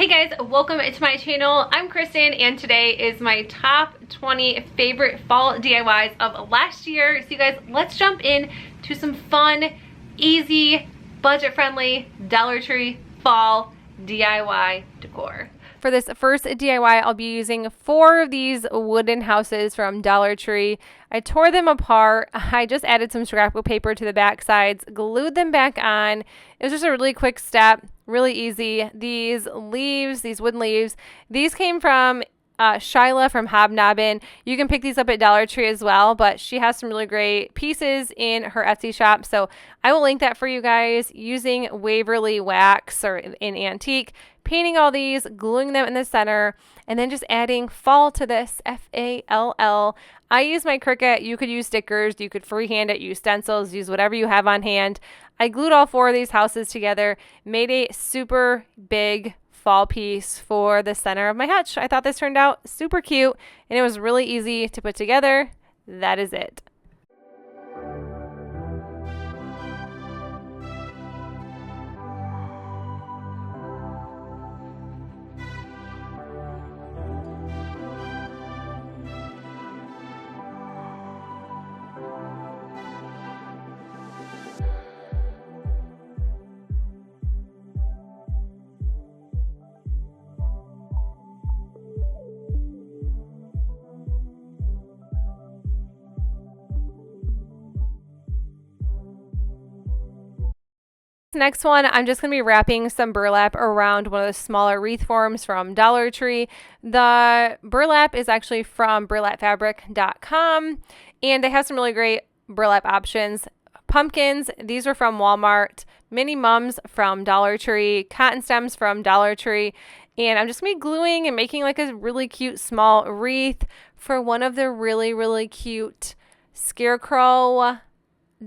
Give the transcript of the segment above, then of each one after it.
Hey guys, welcome to my channel. I'm Kristen and today is my top 20 favorite fall DIYs of last year. So you guys, let's jump in to some fun, easy, budget-friendly Dollar Tree fall DIY decor. For this first DIY, I'll be using 4 of these wooden houses from Dollar Tree. I tore them apart. I just added some scrapbook paper to the back sides, glued them back on. It was just a really quick step, really easy. These leaves, these wooden leaves, these came from Shyla from Hobnobbin. You can pick these up at Dollar Tree as well, but she has some really great pieces in her Etsy shop. So I will link that for you guys using Waverly wax or in antique, painting all these, gluing them in the center, and then just adding fall to this, F-A-L-L. I use my Cricut. You could use stickers. You could freehand it, use stencils, use whatever you have on hand. I glued all 4 of these houses together, made a super big fall piece for the center of my hutch. I thought this turned out super cute and it was really easy to put together. That is it. Next one, I'm just going to be wrapping some burlap around one of the smaller wreath forms from Dollar Tree. The burlap is actually from burlapfabric.com, and they have some really great burlap options. Pumpkins, these are from Walmart. Mini mums from Dollar Tree. Cotton stems from Dollar Tree. And I'm just going to be gluing and making like a really cute small wreath for one of the really cute Scarecrow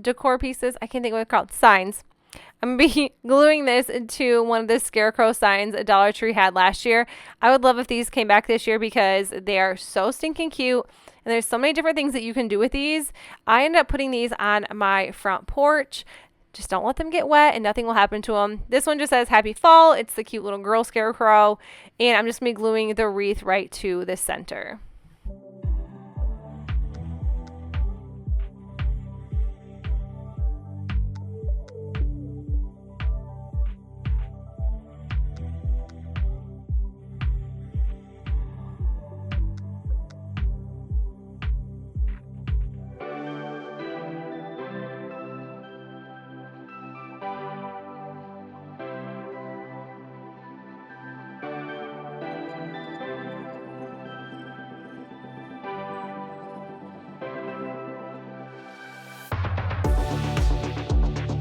decor pieces. I can't think of what it's called. Signs. I'm going to be gluing this into one of the Scarecrow signs Dollar Tree had last year. I would love if these came back this year because they are so stinking cute. And there's so many different things that you can do with these. I ended up putting these on my front porch. Just don't let them get wet and nothing will happen to them. This one just says Happy Fall. It's the cute little girl Scarecrow. And I'm just going to be gluing the wreath right to the center.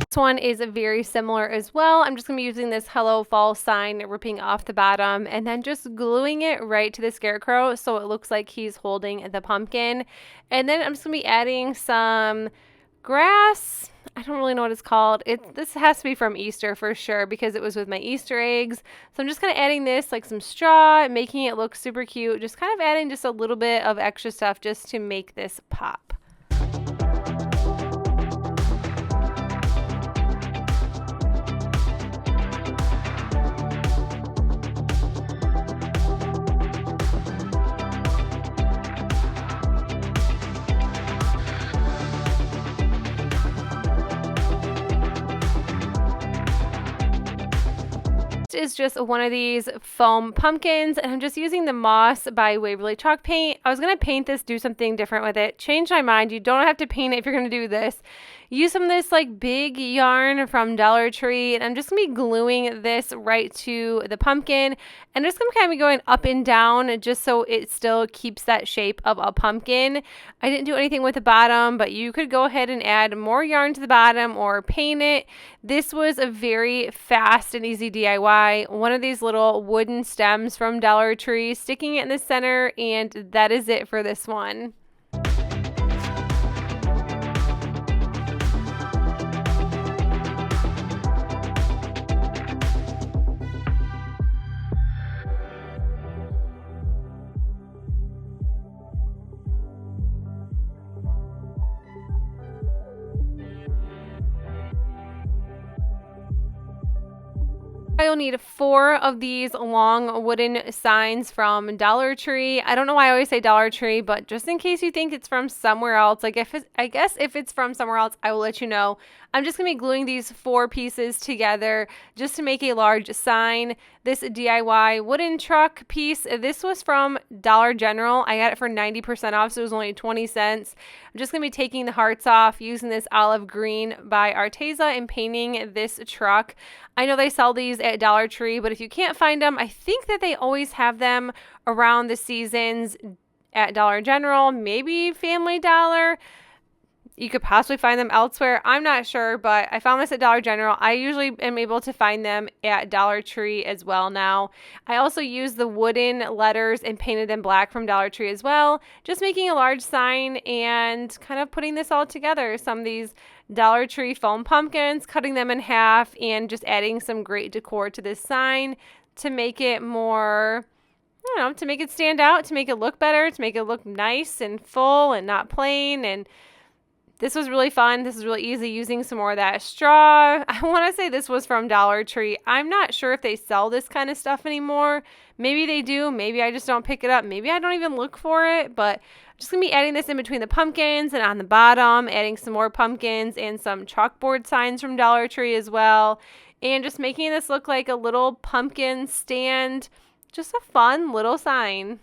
This one is very similar as well. I'm just going to be using this Hello Fall sign, ripping off the bottom and then just gluing it right to the Scarecrow so it looks like he's holding the pumpkin. And then I'm just going to be adding some grass. I don't really know what it's called. This has to be from Easter for sure because it was with my Easter eggs. So I'm just kind of adding this like some straw and making it look super cute. Just kind of adding just a little bit of extra stuff just to make this pop. Is just one of these foam pumpkins and I'm just using the Moss by Waverly chalk paint. I was going to paint this, do something different with it. Change my mind. You don't have to paint it if you're going to do this. Use some of this like big yarn from Dollar Tree and I'm just going to be gluing this right to the pumpkin and just going to kind of be going up and down just so it still keeps that shape of a pumpkin. I didn't do anything with the bottom, but you could go ahead and add more yarn to the bottom or paint it. This was a very fast and easy DIY. One of these little wooden stems from Dollar Tree, sticking it in the center, and that is it for this one. I will need 4 of these long wooden signs from Dollar Tree. I don't know why I always say Dollar Tree, but just in case you think it's from somewhere else, like I guess if it's from somewhere else, I will let you know. I'm just going to be gluing these 4 pieces together just to make a large sign. This DIY wooden truck piece, this was from Dollar General. I got it for 90% off, so it was only 20 cents. I'm just going to be taking the hearts off, using this olive green by Arteza and painting this truck. I know they sell these at Dollar Tree, but if you can't find them, I think that they always have them around the seasons at Dollar General, maybe Family Dollar. You could possibly find them elsewhere. I'm not sure, but I found this at Dollar General. I usually am able to find them at Dollar Tree as well now. I also used the wooden letters and painted them black from Dollar Tree as well. Just making a large sign and kind of putting this all together. Some of these Dollar Tree foam pumpkins, cutting them in half and just adding some great decor to this sign to make it more, I don't know, to make it stand out, to make it look better, to make it look nice and full and not plain. And this was really fun. This is really easy, using some more of that straw. I want to say this was from Dollar Tree. I'm not sure if they sell this kind of stuff anymore. Maybe they do. Maybe I just don't pick it up. Maybe I don't even look for it. But I'm just going to be adding this in between the pumpkins, and on the bottom, adding some more pumpkins and some chalkboard signs from Dollar Tree as well. And just making this look like a little pumpkin stand. Just a fun little sign.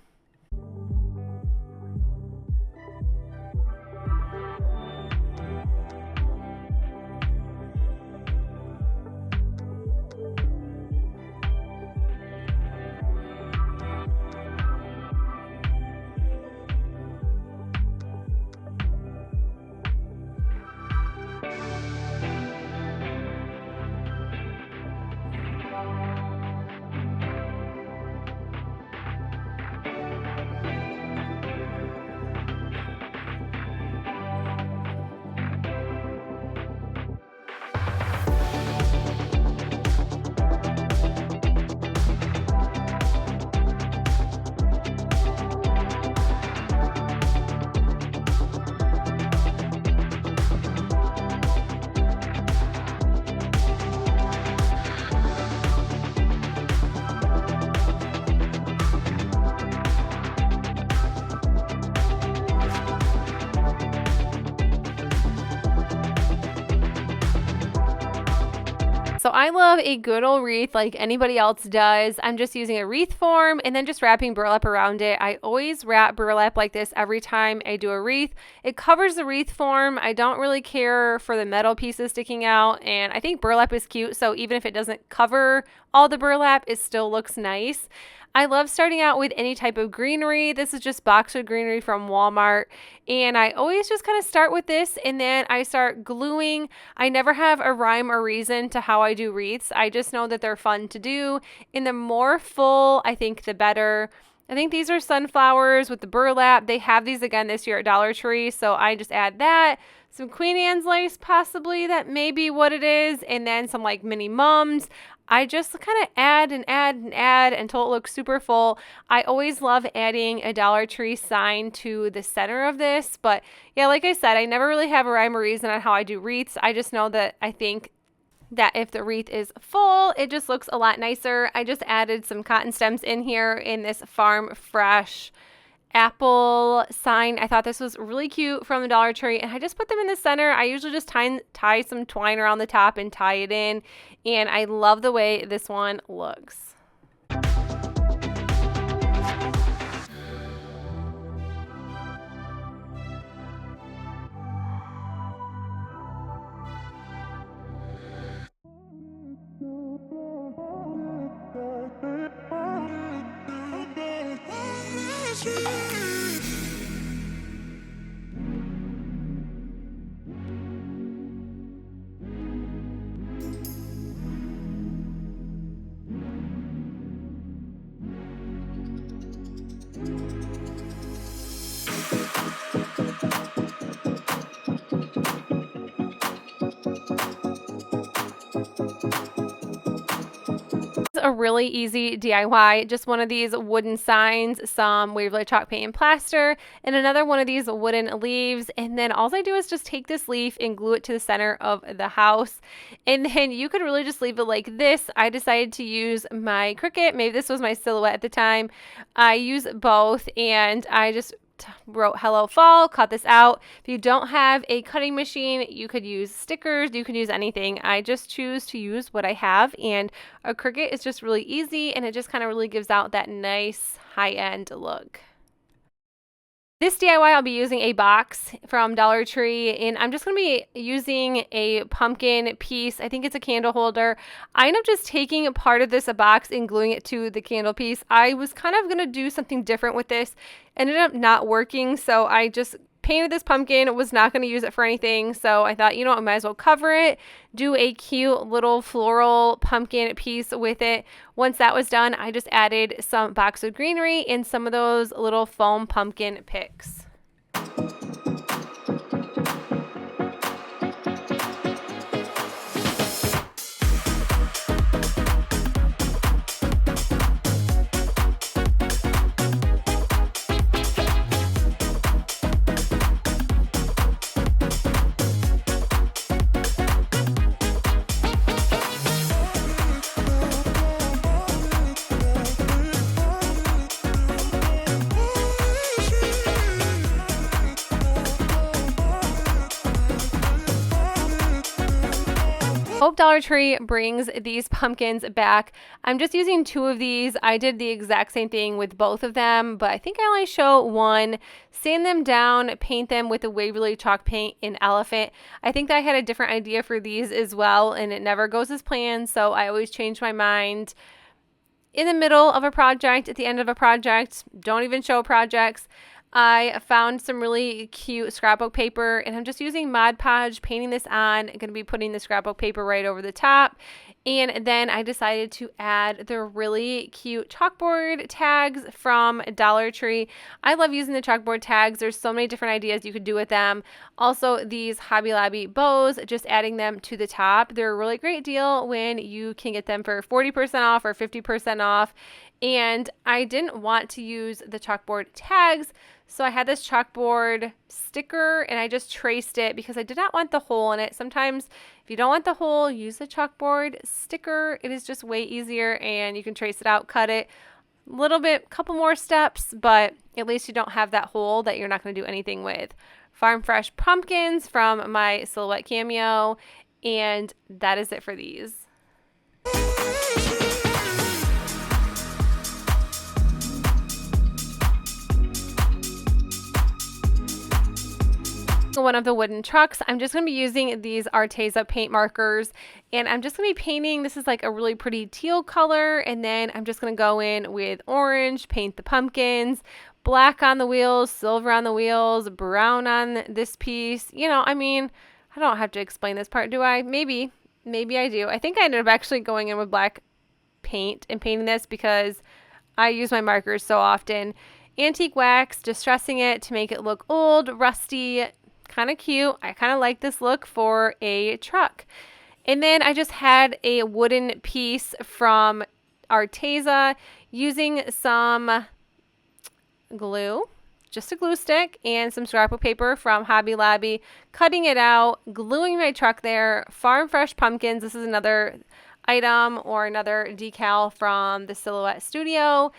So I love a good old wreath like anybody else does. I'm just using a wreath form and then just wrapping burlap around it. I always wrap burlap like this every time I do a wreath. It covers the wreath form. I don't really care for the metal pieces sticking out, and I think burlap is cute, so even if it doesn't cover all the burlap, it still looks nice. I love starting out with any type of greenery. This is just boxwood greenery from Walmart. And I always just kind of start with this and then I start gluing. I never have a rhyme or reason to how I do wreaths. I just know that they're fun to do. And the more full, I think, the better. I think these are sunflowers with the burlap. They have these again this year at Dollar Tree. So I just add that. Some Queen Anne's lace, possibly. That may be what it is. And then some like mini mums. I just kind of add and add and add until it looks super full. I always love adding a Dollar Tree sign to the center of this. But yeah, like I said, I never really have a rhyme or reason on how I do wreaths. I just know that I think that if the wreath is full, it just looks a lot nicer. I just added some cotton stems in here in this Farm Fresh apple sign. I thought this was really cute from the Dollar Tree, and I just put them in the center. I usually just tie some twine around the top and tie it in, and I love the way this one looks. a really easy DIY, just one of these wooden signs, some Waverly chalk paint and plaster, and another one of these wooden leaves. And then all I do is just take this leaf and glue it to the center of the house. And then you could really just leave it like this. I decided to use my Cricut. Maybe this was my silhouette at the time. I use both, and I just wrote hello fall, cut this out. If you don't have a cutting machine, you could use stickers, you could use anything. I just choose to use what I have, and a Cricut is just really easy, and it just kind of really gives out that nice high-end look. This DIY, I'll be using a box from Dollar Tree, and I'm just going to be using a pumpkin piece. I think it's a candle holder. I ended up just taking part of this box and gluing it to the candle piece. I was kind of going to do something different with this. Ended up not working, so I just painted this pumpkin. Was not going to use it for anything, so I thought, you know what, I might as well cover it, do a cute little floral pumpkin piece with it. Once that was done, I just added some box of greenery and some of those little foam pumpkin picks. Hope Dollar Tree brings these pumpkins back. I'm just using 2 of these. I did the exact same thing with both of them, but I think I only show one. Sand them down, paint them with a Waverly chalk paint in Elephant. I think that I had a different idea for these as well, and it never goes as planned, so I always change my mind in the middle of a project, at the end of a project. Don't even show projects. I found some really cute scrapbook paper, and I'm just using Mod Podge, painting this on. I'm going to be putting the scrapbook paper right over the top. And then I decided to add the really cute chalkboard tags from Dollar Tree. I love using the chalkboard tags. There's so many different ideas you could do with them. Also, these Hobby Lobby bows, just adding them to the top. They're a really great deal when you can get them for 40% off or 50% off. And I didn't want to use the chalkboard tags, so I had this chalkboard sticker and I just traced it because I did not want the hole in it. Sometimes if you don't want the hole, use the chalkboard sticker. It is just way easier, and you can trace it out, cut it a little bit, couple more steps, but at least you don't have that hole that you're not going to do anything with. Farm Fresh pumpkins from my Silhouette Cameo, and that is it for these. One of the wooden trucks. I'm just going to be using these Arteza paint markers, and I'm just going to be painting. This is like a really pretty teal color, and then I'm just going to go in with orange, paint the pumpkins, black on the wheels, silver on the wheels, brown on this piece. You know, I mean, I don't have to explain this part, do I? Maybe I do. I think I ended up actually going in with black paint and painting this because I use my markers so often. Antique wax, distressing it to make it look old, rusty, kind of cute. I kind of like this look for a truck. And then I just had a wooden piece from Arteza using some glue, just a glue stick, and some scrapbook paper from Hobby Lobby, cutting it out, gluing my truck there. Farm Fresh pumpkins. This is another item or another decal from the Silhouette Studio.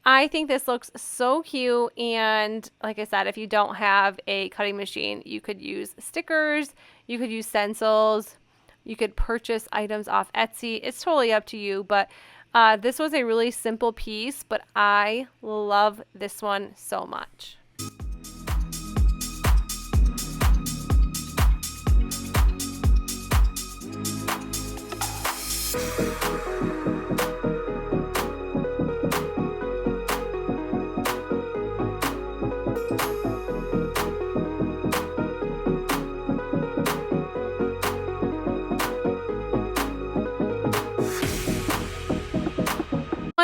I think this looks so cute, and like I said, if you don't have a cutting machine, you could use stickers, you could use stencils, you could purchase items off Etsy. It's totally up to you, but this was a really simple piece, but I love this one so much.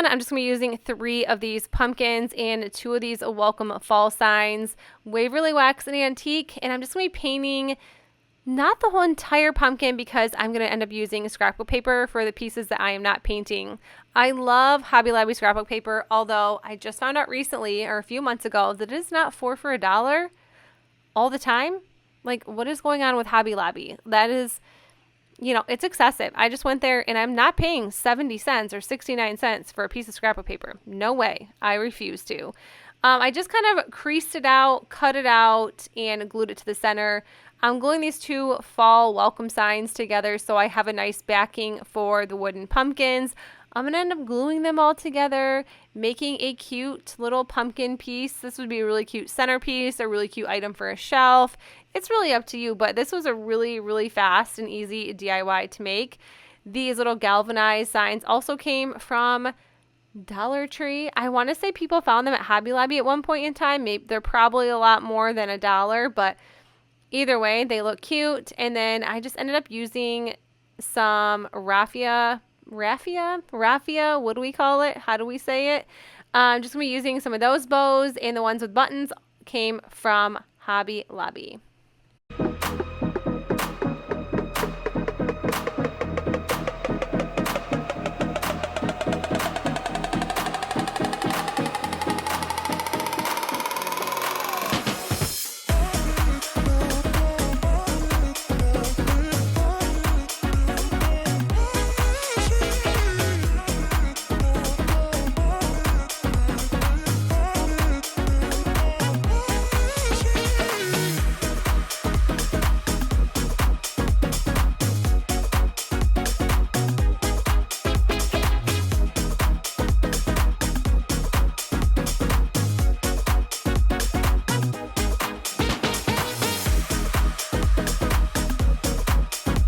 I'm just going to be using 3 of these pumpkins and 2 of these welcome fall signs, Waverly Wax and Antique, and I'm just going to be painting Not the whole entire pumpkin because I'm going to end up using scrapbook paper for the pieces that I am not painting. I love Hobby Lobby scrapbook paper, although I just found out recently or a few months ago that it is not 4 for $1 all the time. Like, what is going on with Hobby Lobby? That is, you know, it's excessive. I just went there and I'm not paying 70 cents or 69 cents for a piece of scrapbook paper. No way. I refuse to. I just kind of creased it out, cut it out, and glued it to the center. I'm gluing these two fall welcome signs together so I have a nice backing for the wooden pumpkins. I'm going to end up gluing them all together, making a cute little pumpkin piece. This would be a really cute centerpiece, a really cute item for a shelf. It's really up to you, but this was a really, really fast and easy DIY to make. These little galvanized signs also came from Dollar Tree. I want to say people found them at Hobby Lobby at one point in time. Maybe they're probably a lot more than $1, but either way, they look cute. And then I just ended up using some raffia, what do we call it? How do we say it? I'm just going to be using some of those bows, and the ones with buttons came from Hobby Lobby.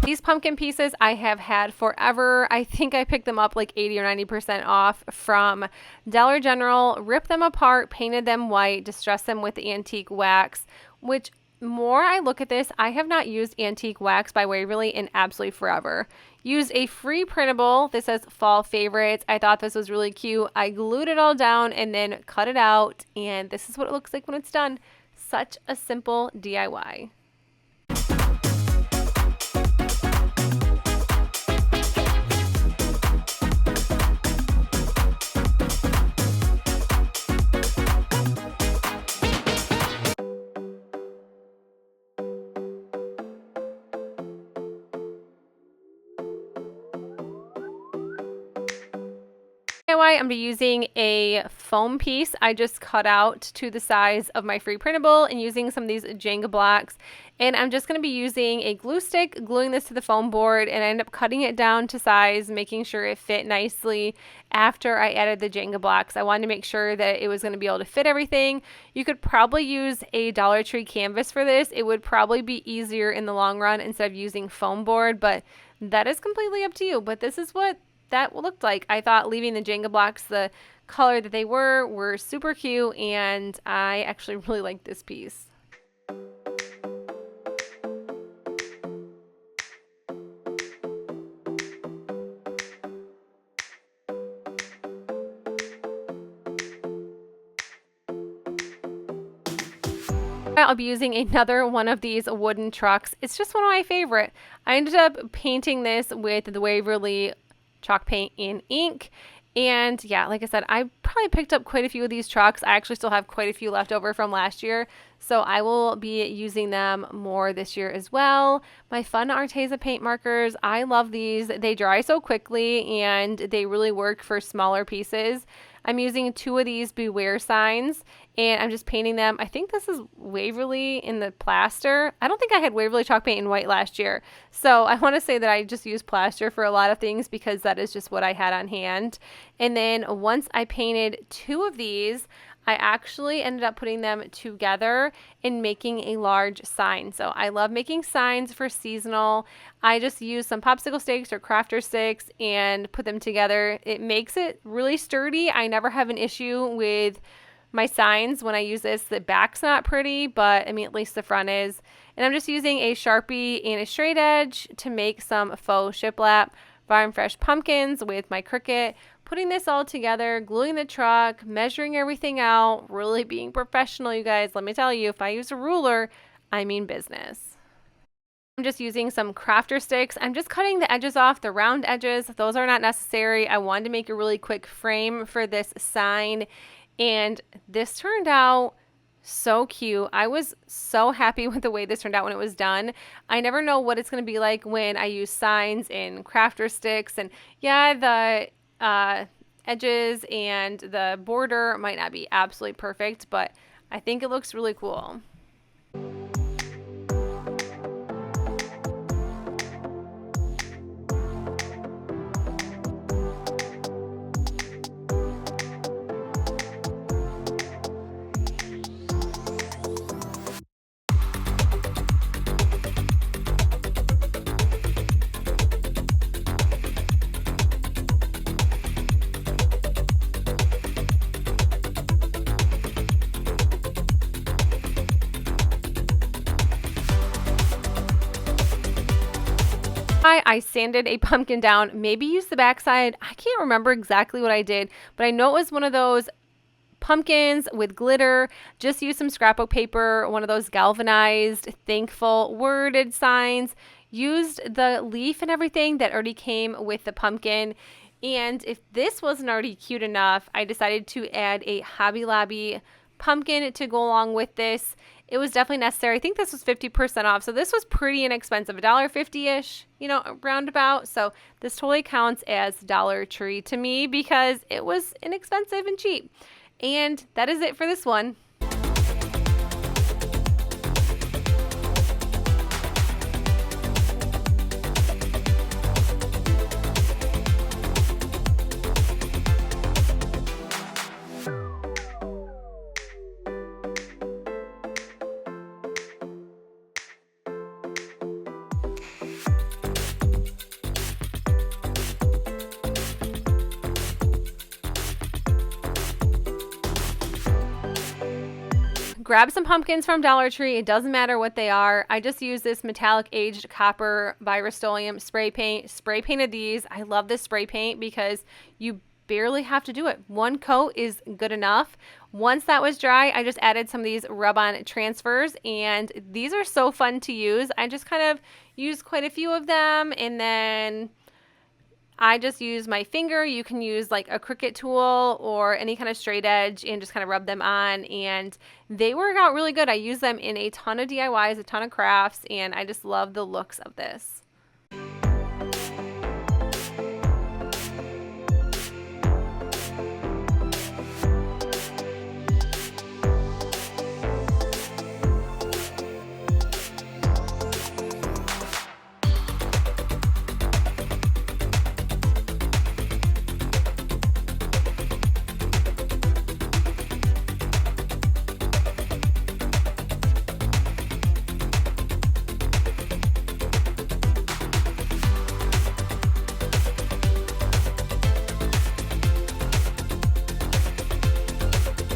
These pumpkin pieces I have had forever. I think I picked them up like 80 or 90% off from Dollar General, ripped them apart, painted them white, distressed them with antique wax, which more I look at this, I have not used antique wax by Waverly in absolutely forever. Used a free printable. This says Fall Favorites. I thought this was really cute. I glued it all down and then cut it out, and this is what it looks like when it's done. Such a simple DIY. I'm going to be using a foam piece I just cut out to the size of my free printable and using some of these Jenga blocks. And I'm just going to be using a glue stick, gluing this to the foam board, and I end up cutting it down to size, making sure it fit nicely after I added the Jenga blocks. I wanted to make sure that it was going to be able to fit everything. You could probably use a Dollar Tree canvas for this. It would probably be easier in the long run instead of using foam board, but that is completely up to you. But this is what that looked like. I thought leaving the Jenga blocks the color that they were super cute, and I actually really like this piece. I'll be using another one of these wooden trucks. It's just one of my favorite. I ended up painting this with the Waverly chalk paint in ink, and yeah, like I said, I probably picked up quite a few of these trucks. I actually still have quite a few left over from last year, so I will be using them more this year as well. My Fun Arteza paint markers, I love these. They dry so quickly and they really work for smaller pieces. I'm using 2 of these Beware signs, and I'm just painting them. I think this is Waverly in the plaster. I don't think I had Waverly chalk paint in white last year. So I want to say that I just use plaster for a lot of things because that is just what I had on hand. And then once I painted 2 of these, I actually ended up putting them together and making a large sign. So I love making signs for seasonal. I just use some popsicle sticks or crafter sticks and put them together. It makes it really sturdy. I never have an issue with my signs when I use this. The back's not pretty, but I mean, at least the front is. And I'm just using a Sharpie and a straight edge to make some faux shiplap farm fresh pumpkins with my Cricut. Putting this all together, gluing the truck, measuring everything out, really being professional, you guys. Let me tell you, if I use a ruler, I mean business. I'm just using some crafter sticks. I'm just cutting the edges off, the round edges. Those are not necessary. I wanted to make a really quick frame for this sign, and this turned out so cute. I was so happy with the way this turned out when it was done. I never know what it's going to be like when I use signs and crafter sticks, and yeah, the edges and the border might not be absolutely perfect, but I think it looks really cool. I sanded a pumpkin down, maybe used the backside. I can't remember exactly what I did, but I know it was one of those pumpkins with glitter. Just used some scrapbook paper, one of those galvanized, thankful worded signs. Used the leaf and everything that already came with the pumpkin. And if this wasn't already cute enough, I decided to add a Hobby Lobby pumpkin to go along with this. It was definitely necessary. I think this was 50% off, so this was pretty inexpensive, $1.50-ish, you know, roundabout. So this totally counts as Dollar Tree to me because it was inexpensive and cheap. And that is it for this one. Grab some pumpkins from Dollar Tree. It doesn't matter what they are. I just use this metallic aged copper by Rust-Oleum spray paint. Spray painted these. I love this spray paint because you barely have to do it. One coat is good enough. Once that was dry, I just added some of these rub-on transfers, and these are so fun to use. I just kind of used quite a few of them, and then I just use my finger. You can use like a Cricut tool or any kind of straight edge and just kind of rub them on, and they work out really good. I use them in a ton of DIYs, a ton of crafts, and I just love the looks of this.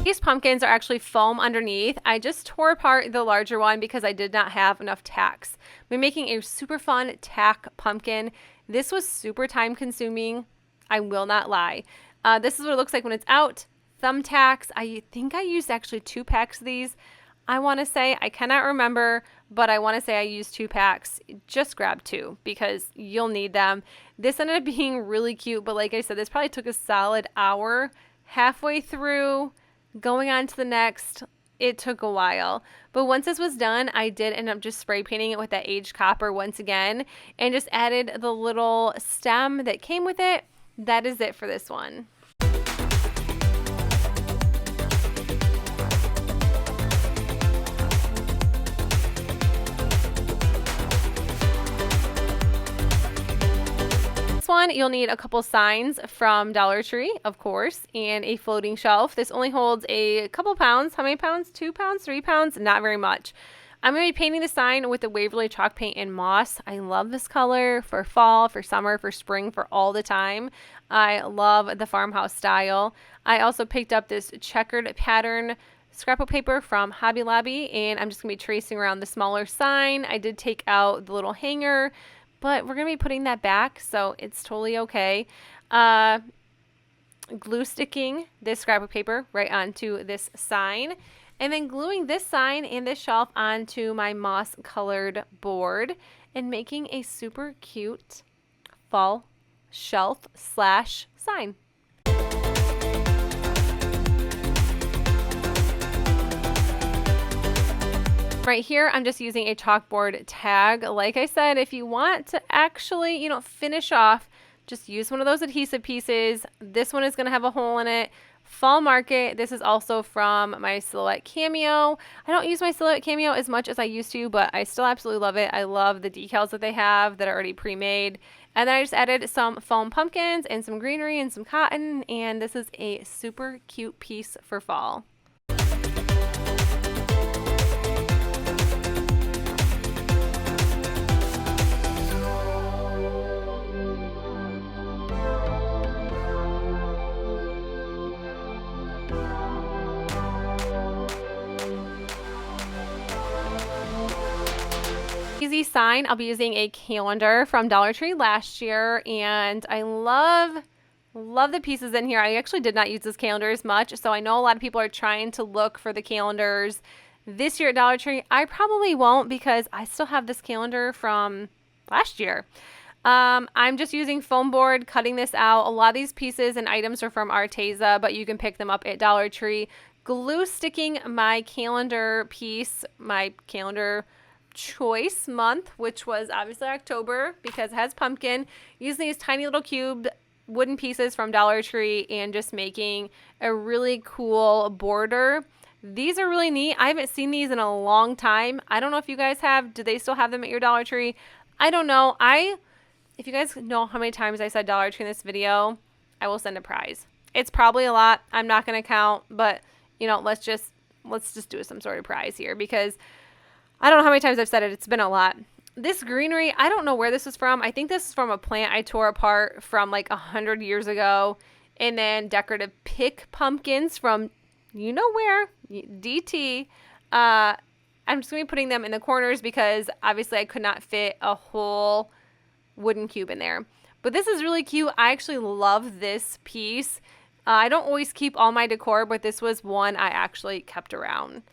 These pumpkins are actually foam underneath. I just tore apart the larger one because I did not have enough tacks. We're making a super fun tack pumpkin. This was super time consuming. I will not lie. This is what it looks like when it's out. Thumbtacks. I think I used actually 2 packs of these. I want to say, I cannot remember, but I want to say I used 2 packs. Just grab 2 because you'll need them. This ended up being really cute, but like I said, this probably took a solid hour. Halfway through, going on to the next, it took a while. But once this was done, I did end up just spray painting it with that aged copper once again and just added the little stem that came with it. That is it for this one. One, you'll need a couple signs from Dollar Tree, of course, and a floating shelf. This only holds a couple pounds. How many pounds? 2 pounds? 3 pounds? Not very much. I'm going to be painting the sign with the Waverly chalk paint in moss. I love this color for fall, for summer, for spring, for all the time. I love the farmhouse style. I also picked up this checkered pattern scrapbook paper from Hobby Lobby, and I'm just going to be tracing around the smaller sign. I did take out the little hanger, but we're going to be putting that back, so it's totally okay. Glue sticking this scrapbook paper right onto this sign, and then gluing this sign and this shelf onto my moss colored board. and making a super cute fall shelf slash sign. Right here, I'm just using a chalkboard tag. Like I said, if you want to actually, finish off, just use one of those adhesive pieces. This one is going to have a hole in it. Fall Market. This is also from my Silhouette Cameo. I don't use my Silhouette Cameo as much as I used to, but I still absolutely love it. I love the decals that they have that are already pre-made. And then I just added some foam pumpkins and some greenery and some cotton. And this is a super cute piece for fall. Easy sign. I'll be using a calendar from Dollar Tree last year, and I love the pieces in here. I actually did not use this calendar as much, so I know a lot of people are trying to look for the calendars this year at Dollar Tree. I probably won't because I still have this calendar from last year. I'm just using foam board, cutting this out. A lot of these pieces and items are from Arteza, but you can pick them up at Dollar Tree. Glue sticking my calendar piece, my calendar choice month, which was obviously October because it has pumpkin, using these tiny little cubed wooden pieces from Dollar Tree and just making a really cool border. These are really neat. I haven't seen these in a long time. I don't know if you guys have. Do they still have them at your Dollar Tree? I don't know. If you guys know how many times I said Dollar Tree in this video, I will send a prize. It's probably a lot. I'm not going to count, but let's just do some sort of prize here because I don't know how many times I've said it. It's been a lot. This greenery, I don't know where this is from. I think this is from a plant I tore apart from like 100 years ago. And then decorative pick pumpkins from where, DT. I'm just going to be putting them in the corners because obviously I could not fit a whole wooden cube in there. But this is really cute. I actually love this piece. I don't always keep all my decor, but this was one I actually kept around.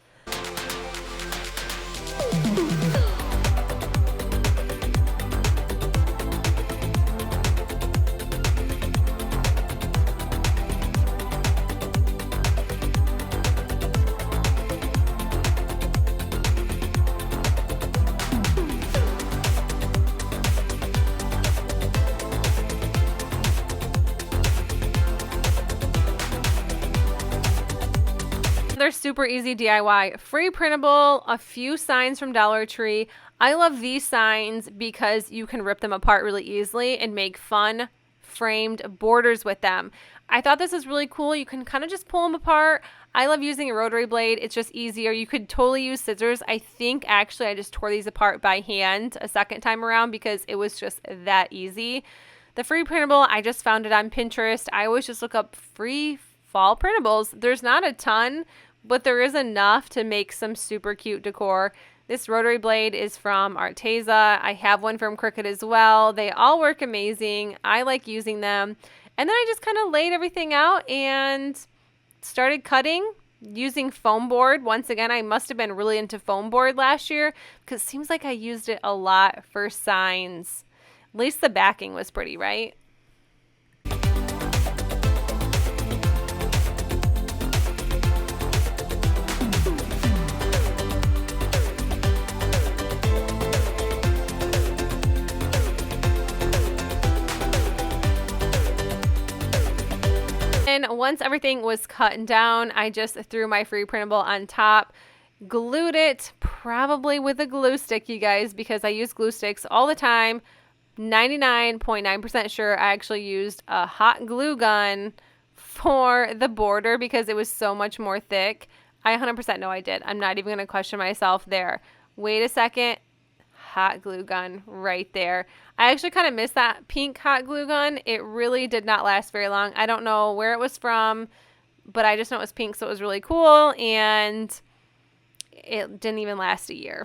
They're super easy DIY. Free printable, a few signs from Dollar Tree. I love these signs because you can rip them apart really easily and make fun framed borders with them. I thought this was really cool. You can kind of just pull them apart. I love using a rotary blade. It's just easier. You could totally use scissors. I think actually I just tore these apart by hand a second time around because it was just that easy. The free printable, I just found it on Pinterest. I always just look up free fall printables. There's not a ton, but there is enough to make some super cute decor. This rotary blade is from Arteza. I have one from Cricut as well. They all work amazing. I like using them. And then I just kind of laid everything out and started cutting using foam board. Once again, I must have been really into foam board last year because it seems like I used it a lot for signs. At least the backing was pretty, right? And once everything was cut and down, I just threw my free printable on top, glued it, probably with a glue stick, you guys, because I use glue sticks all the time. 99.9% sure I actually used a hot glue gun for the border because it was so much more thick. I 100% know I did. I'm not even going to question myself there. Wait a second. Hot glue gun right there. I actually kind of missed that pink hot glue gun. It really did not last very long. I don't know where it was from, but I just know it was pink, so it was really cool, and it didn't even last a year.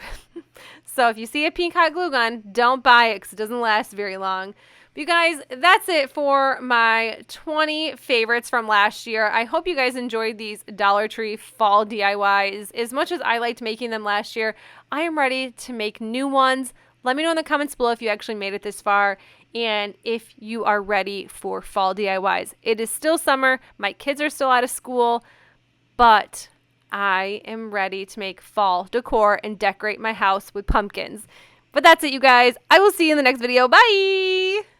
So if you see a pink hot glue gun, don't buy it because it doesn't last very long. But you guys, that's it for my 20 favorites from last year. I hope you guys enjoyed these Dollar Tree fall DIYs. As much as I liked making them last year, I am ready to make new ones. Let me know in the comments below if you actually made it this far and if you are ready for fall DIYs. It is still summer. My kids are still out of school, but I am ready to make fall decor and decorate my house with pumpkins. But that's it, you guys. I will see you in the next video. Bye!